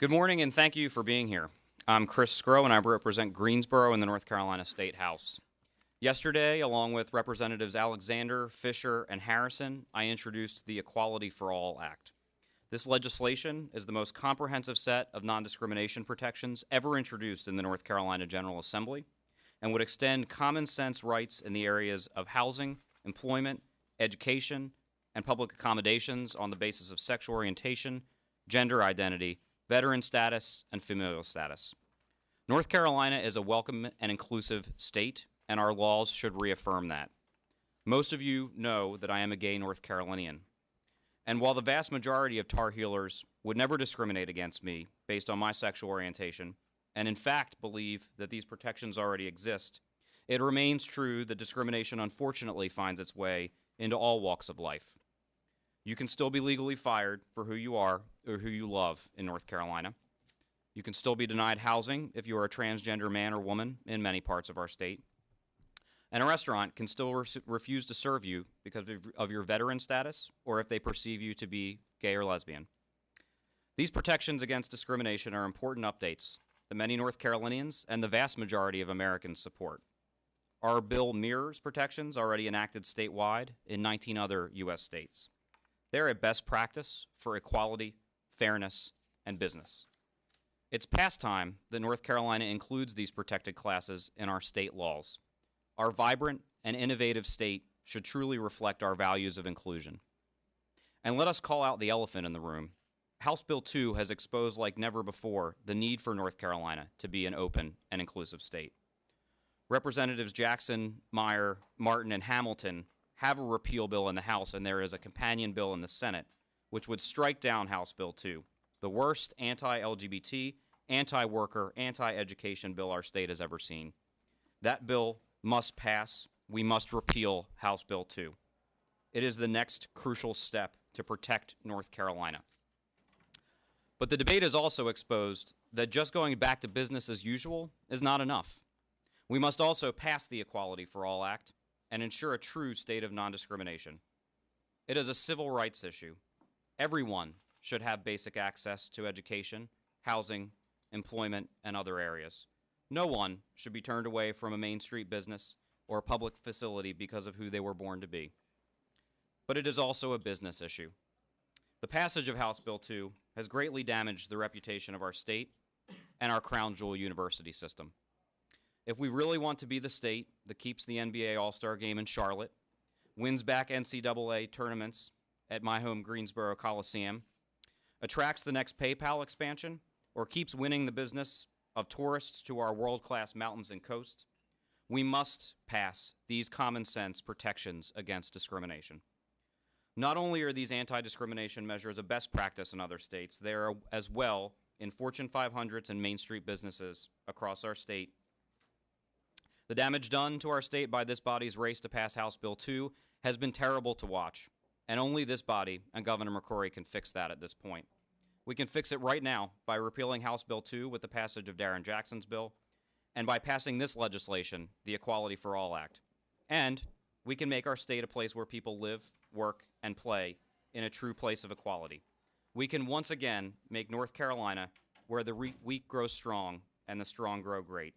Good morning and thank you for being here. I'm Chris Sgro and I represent Greensboro in the North Carolina State House. Yesterday, along with Representatives Alexander, Fisher, and Harrison, I introduced the Equality for All Act. This legislation is the most comprehensive set of non-discrimination protections ever introduced in the North Carolina General Assembly and would extend common sense rights in the areas of housing, employment, education, and public accommodations on the basis of sexual orientation, gender identity, veteran status, and familial status. North Carolina is a welcome and inclusive state, and our laws should reaffirm that. Most of you know that I am a gay North Carolinian. And while the vast majority of Tar Heelers would never discriminate against me based on my sexual orientation, and in fact believe that these protections already exist, it remains true that discrimination unfortunately finds its way into all walks of life. You can still be legally fired for who you are or who you love in North Carolina. You can still be denied housing if you are a transgender man or woman in many parts of our state. And a restaurant can still refuse to serve you because of your veteran status or if they perceive you to be gay or lesbian. These protections against discrimination are important updates that many North Carolinians and the vast majority of Americans support. Our bill mirrors protections already enacted statewide in 19 other U.S. states. They're a best practice for equality, fairness, and business. It's past time that North Carolina includes these protected classes in our state laws. Our vibrant and innovative state should truly reflect our values of inclusion. And let us call out the elephant in the room. House Bill 2 has exposed like never before the need for North Carolina to be an open and inclusive state. Representatives Jackson, Meyer, Martin, and Hamilton have a repeal bill in the House, and there is a companion bill in the Senate, which would strike down House Bill 2, the worst anti-LGBT, anti-worker, anti-education bill our state has ever seen. That bill must pass. We must repeal House Bill 2. It is the next crucial step to protect North Carolina. But the debate has also exposed that just going back to business as usual is not enough. We must also pass the Equality for All Act and ensure a true state of non-discrimination. It is a civil rights issue. Everyone should have basic access to education, housing, employment, and other areas. No one should be turned away from a Main Street business or a public facility because of who they were born to be. But it is also a business issue. The passage of House Bill 2 has greatly damaged the reputation of our state and our crown jewel university system. If we really want to be the state that keeps the NBA All-Star Game in Charlotte, wins back NCAA tournaments at my home Greensboro Coliseum, attracts the next PayPal expansion, or keeps winning the business of tourists to our world-class mountains and coast, we must pass these common sense protections against discrimination. Not only are these anti-discrimination measures a best practice in other states, they are as well in Fortune 500s and Main Street businesses across our state. The damage done to our state by this body's race to pass House Bill 2 has been terrible to watch, and only this body and Governor McCrory can fix that at this point. We can fix it right now by repealing House Bill 2 with the passage of Darren Jackson's bill, and by passing this legislation, the Equality for All Act. And we can make our state a place where people live, work, and play in a true place of equality. We can once again make North Carolina where the weak grow strong and the strong grow great.